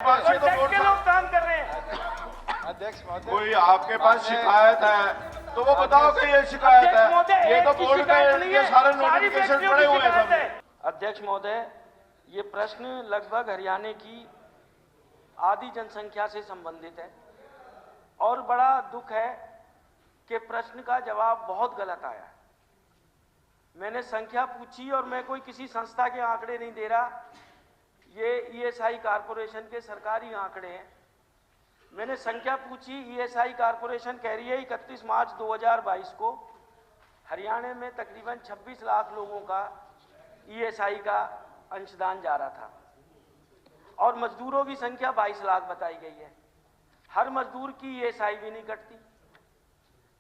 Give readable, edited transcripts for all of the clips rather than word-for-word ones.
तो लोग काम कर रहे हैं। अध्यक्ष महोदय, कोई आपके पास शिकायत है तो वो बताओ कि ये शिकायत है। ये तो बोर्ड के ये सारे नोटिफिकेशन पड़े हुए हैं सब। अध्यक्ष महोदय, ये प्रश्न लगभग हरियाणा की आधी जनसंख्या से संबंधित है और बड़ा दुख है कि प्रश्न का जवाब बहुत गलत आया है। मैंने संख्या पूछी और मैं कोई किसी संस्था के आंकड़े नहीं दे रहा, ये ईएसआई कॉरपोरेशन के सरकारी आंकड़े हैं। मैंने संख्या पूछी, ईएसआई कॉरपोरेशन कह रही है 31 मार्च 2022 को हरियाणा में तकरीबन 26 लाख लोगों का ईएसआई का अंशदान जा रहा था और मजदूरों की संख्या 22 लाख बताई गई है। हर मजदूर की ईएसआई भी नहीं कटती।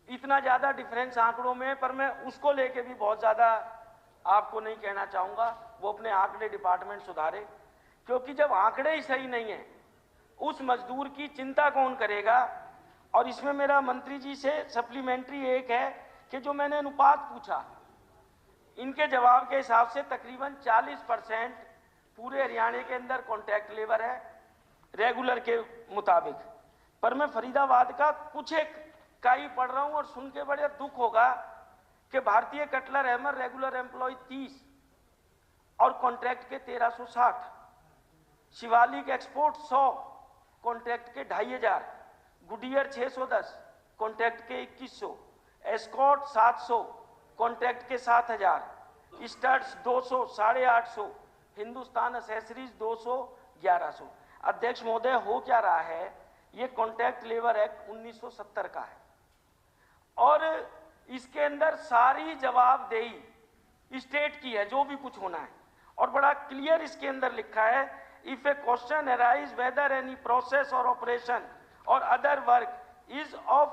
इतना ज़्यादा डिफरेंस आंकड़ों में, पर मैं उसको लेके भी बहुत ज़्यादा आपको नहीं कहना चाहूँगा। वो अपने आंकड़े डिपार्टमेंट सुधारे, क्योंकि जब आंकड़े ही सही नहीं है उस मजदूर की चिंता कौन करेगा। और इसमें मेरा मंत्री जी से सप्लीमेंट्री एक है कि जो मैंने अनुपात पूछा, इनके जवाब के हिसाब से तकरीबन 40% पूरे हरियाणा के अंदर कॉन्ट्रैक्ट लेबर है रेगुलर के मुताबिक। पर मैं फरीदाबाद का कुछ एक का ही पढ़ रहा हूँ और सुन के बड़े दुख होगा कि भारतीय कटलर हैमर रेगुलर एम्प्लॉय 30 और कॉन्ट्रैक्ट के 1360, शिवालिक एक्सपोर्ट 100, कॉन्ट्रैक्ट के 2500, गुडियर 610, कॉन्ट्रैक्ट के 2100, एस्कॉर्ट 700, कॉन्ट्रैक्ट के 7000, स्टड्स 200, 850, हिंदुस्तान एसेसरीज 200, 1100। अध्यक्ष महोदय, हो क्या रहा है, ये कॉन्ट्रैक्ट लेबर एक्ट 1970 का है और इसके अंदर सारी जवाबदेही स्टेट की है, जो भी कुछ होना है। और बड़ा क्लियर इसके अंदर लिखा है, if a question arise whether any process और ऑपरेशन और other work is of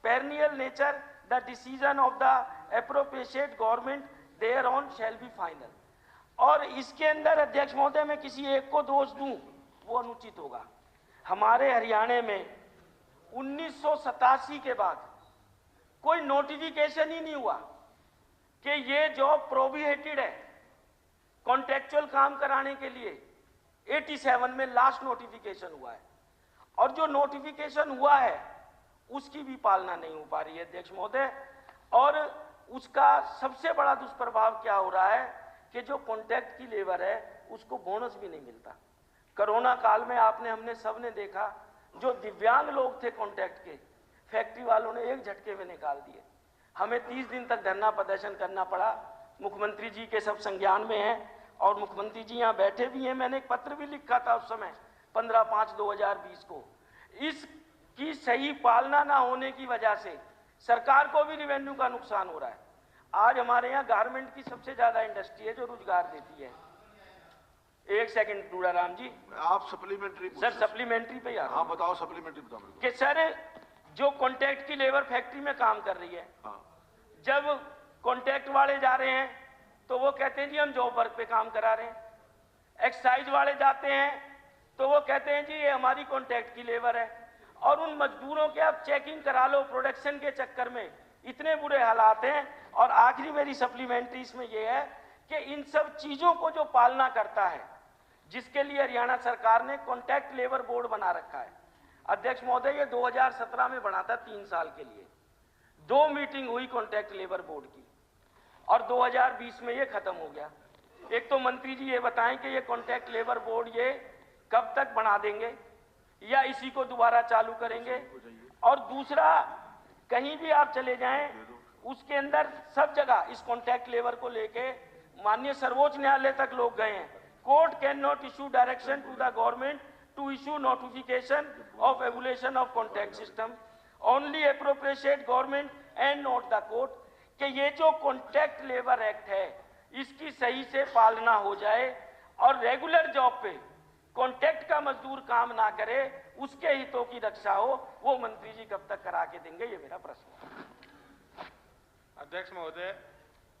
perennial nature, the decision of the appropriate government thereon shall be final. और इसके अंदर अध्यक्ष महोदय, मैं किसी एक को दोष दूं वो अनुचित होगा। हमारे हरियाणा में 1987 के बाद कोई नोटिफिकेशन ही नहीं हुआ कि ये जॉब प्रोहिबिटेड है कॉन्ट्रेक्चुअल काम कराने के लिए। 87 में लास्ट नोटिफिकेशन हुआ है और जो नोटिफिकेशन हुआ है उसकी भी पालना नहीं हो पा रही है अध्यक्ष महोदय। और उसका सबसे बड़ा दुष्प्रभाव क्या हो रहा है कि जो कॉन्ट्रैक्ट की लेबर है उसको बोनस भी नहीं मिलता। कोरोना काल में हमने सबने देखा, जो दिव्यांग लोग थे कॉन्ट्रैक्ट के, फैक्ट्री वालों ने एक झटके में निकाल दिए। हमें 30 दिन तक धरना प्रदर्शन करना पड़ा। मुख्यमंत्री जी के सब संज्ञान में है और मुख्यमंत्री जी यहाँ बैठे भी हैं। मैंने एक पत्र भी लिखा था उस समय 15/5/2020 को। इसकी सही पालना ना होने की वजह से सरकार को भी रेवेन्यू का नुकसान हो रहा है। आज हमारे यहाँ गारमेंट की सबसे ज्यादा इंडस्ट्री है जो रोजगार देती है। एक सेकंड टूडाराम जी, आप सप्लीमेंट्री सर सप्लीमेंट्री पे यार, हाँ बताओ सप्लीमेंट्री बताओ कि सर जो कॉन्ट्रैक्ट की लेबर फैक्ट्री में काम कर रही है, जब कॉन्ट्रैक्ट वाले जा रहे हैं तो वो कहते हैं जी हम जॉब वर्क पे काम करा रहे हैं। एक्साइज वाले जाते हैं तो वो कहते हैं जी ये हमारी कॉन्ट्रैक्ट की लेबर है। और उन मजदूरों के आप चेकिंग करा लो, प्रोडक्शन के चक्कर में इतने बुरे हालात हैं। और आखिरी मेरी सप्लीमेंट्री इसमें यह है कि इन सब चीजों को जो पालना करता है, जिसके लिए हरियाणा सरकार ने कॉन्ट्रैक्ट लेबर बोर्ड बना रखा है। अध्यक्ष महोदय, ये 2017 में बना था 3 साल के लिए। 2 मीटिंग हुई कॉन्ट्रैक्ट लेबर बोर्ड की और 2020 में ये खत्म हो गया। एक तो मंत्री जी ये बताएं कि ये कॉन्ट्रैक्ट लेबर बोर्ड ये कब तक बना देंगे या इसी को दोबारा चालू करेंगे। और दूसरा, कहीं भी आप चले जाएं उसके अंदर सब जगह इस कॉन्ट्रैक्ट लेबर को लेके माननीय सर्वोच्च न्यायालय तक लोग गए हैं। Court can not issue direction to the government to issue notification of abolition of contract system, only appropriate government and not the court. कि ये जो कॉन्ट्रैक्ट लेबर एक्ट है इसकी सही से पालना हो जाए और रेगुलर जॉब पे कॉन्ट्रैक्ट का मजदूर काम ना करे, उसके हितों की रक्षा हो। वो मंत्री जी कब तक करा के देंगे, ये मेरा प्रश्न है। अध्यक्ष महोदय,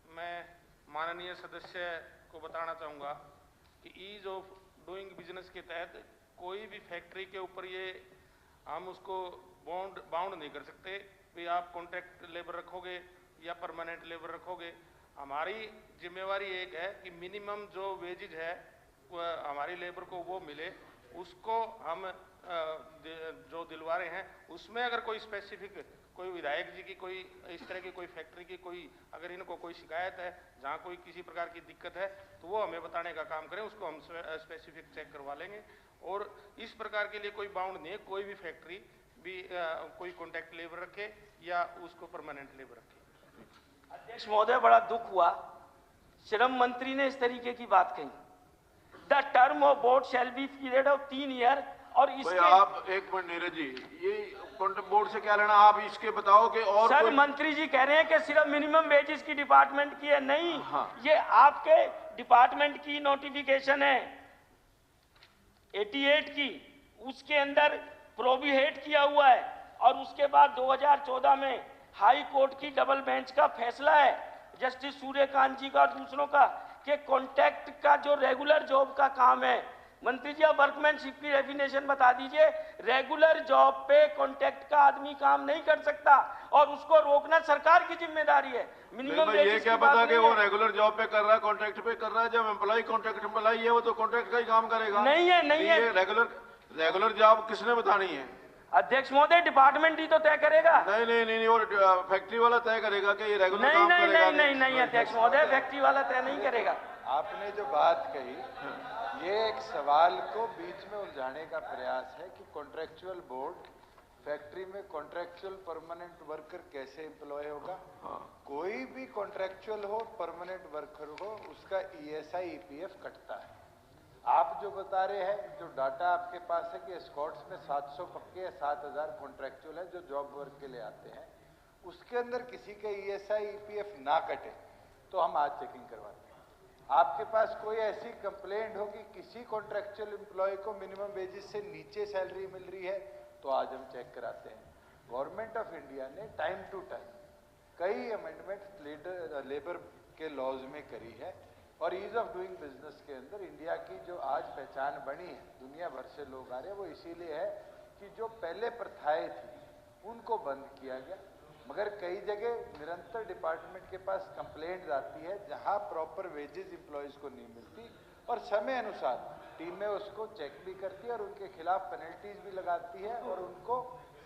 मैं माननीय सदस्य को बताना चाहूँगा कि ईज ऑफ डूइंग बिजनेस के तहत कोई भी फैक्ट्री के ऊपर ये हम उसको बाउंड नहीं कर सकते भी आप कॉन्ट्रैक्ट लेबर रखोगे या परमानेंट लेबर रखोगे। हमारी जिम्मेवारी एक है कि मिनिमम जो वेजेज है हमारी लेबर को वो मिले। उसको हम जो दिलवा रहे हैं उसमें अगर कोई स्पेसिफिक कोई विधायक जी की कोई इस तरह की कोई फैक्ट्री की कोई अगर इनको कोई शिकायत है जहाँ कोई किसी प्रकार की दिक्कत है तो वो हमें बताने का काम करें, उसको हम स्पेसिफिक चेक करवा लेंगे। और इस प्रकार के लिए कोई बाउंड नहीं है, कोई भी फैक्ट्री भी कोई कॉन्ट्रैक्ट लेबर रखे या उसको परमानेंट लेबर रखे। अध्यक्ष महोदय, बड़ा दुख हुआ, श्रम मंत्री ने इस तरीके की बात कही। The term of board shall be period of 3 year. और इसके आप एक मिनट नीरज जी, ये कॉन्ट्रैक्ट बोर्ड से क्या लेना, आप इसके बताओ कि और सर मंत्री जी कह रहे हैं कि सिर्फ मिनिमम वेजेस की डिपार्टमेंट की है, नहीं हाँ। ये आपके डिपार्टमेंट की नोटिफिकेशन है 88 की, उसके अंदर प्रोविहेट किया हुआ है। और उसके बाद 2014 में हाई कोर्ट की डबल बेंच का फैसला है जस्टिस सूर्यकांत जी का और दूसरों का कि कॉन्ट्रैक्ट का जो रेगुलर जॉब का काम है, मंत्री जी आप वर्कमैनशिप की डेफिनेशन बता दीजिए। रेगुलर जॉब पे कॉन्ट्रैक्ट का आदमी काम नहीं कर सकता और उसको रोकना सरकार की जिम्मेदारी है। मिनिमम ये क्या पता कि वो रेगुलर जॉब पे कर रहा है, कॉन्ट्रैक्ट पे कर रहा है। जब एम्प्लॉय कॉन्ट्रैक्ट एम्प्लॉय है वो तो कॉन्ट्रैक्ट का ही काम करेगा। नहीं है रेगुलर जॉब किसने बतानी है? अध्यक्ष महोदय, डिपार्टमेंट ही तो तय करेगा। नहीं, वो फैक्ट्री वाला तय करेगा कि ये रेगुलर काम करेगा। नहीं अध्यक्ष महोदय, फैक्ट्री वाला तय नहीं करेगा। आपने जो बात कही ये एक सवाल को बीच में उलझाने का प्रयास है कि कॉन्ट्रैक्चुअल बोर्ड फैक्ट्री में कॉन्ट्रैक्चुअल परमानेंट वर्कर कैसे एम्प्लॉय होगा। कोई भी कॉन्ट्रैक्चुअल हो, परमानेंट वर्कर हो, उसका ESI EPF कटता है। आप जो बता रहे हैं, जो डाटा आपके पास है कि स्कॉट्स में 700 पक्के या 7000 कॉन्ट्रैक्चुअल है जो जॉब वर्क के लिए आते हैं, उसके अंदर किसी के ESI EPF ना कटे तो हम आज चेकिंग करवाते हैं। आपके पास कोई ऐसी कंप्लेंट हो कि किसी कॉन्ट्रैक्चुअल एम्प्लॉय को मिनिमम वेजेस से नीचे सैलरी मिल रही है तो आज हम चेक कराते हैं। गवर्नमेंट ऑफ इंडिया ने टाइम टू टाइम कई अमेंडमेंट लेबर के लॉज में करी है और ईज ऑफ डूइंग बिजनेस के अंदर इंडिया की जो आज पहचान बनी है, दुनिया भर से लोग आ रहे हैं, वो इसीलिए है कि जो पहले प्रथाएं थी उनको बंद किया गया। मगर कई जगह निरंतर डिपार्टमेंट के पास कंप्लेंट आती है जहां प्रॉपर वेजेस एम्प्लॉयज को नहीं मिलती और समय अनुसार टीमें उसको चेक भी करती है और उनके खिलाफ पेनल्टीज भी लगाती है और उनको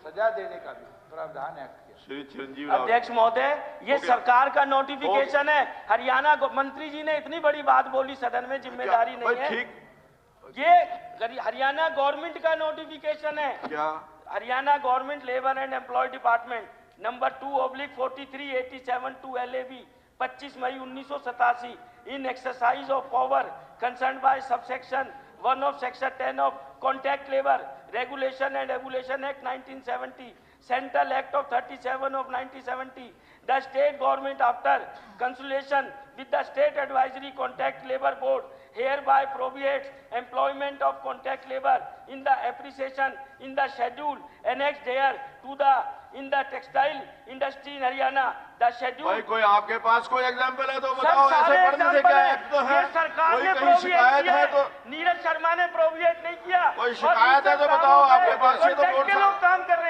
सजा देने का भी प्रावधान एक्ट किया। श्री चिरंजीव अध्यक्ष महोदय, ये सरकार का नोटिफिकेशन है। हरियाणा मंत्री जी ने इतनी बड़ी बात बोली सदन में, जिम्मेदारी नहीं है। ये हरियाणा गवर्नमेंट का नोटिफिकेशन है। क्या? Haryana government labour and employ department number 2/4387 LAB 25 May 1987 in exercise of power concern by subsection 1 of section 10 of contract labour regulation and regulation act 1970 Central Act of 37 of 1970, the state government after consultation with the state advisory contract labor board hereby prohibits employment of contract labor in the appreciation in the schedule annexed there to the in the textile industry in Haryana. The schedule भाई कोई आपके पास कोई example है तो बताओ। ऐसे पढ़ने से क्या एक्ट तो है? सरकार ने कहीं शिकायत है तो नीरज शर्मा ने प्रोविएट नहीं किया। कोई शिकायत है तो बताओ, आपके पास से तो लोग काम कर रहे हैं।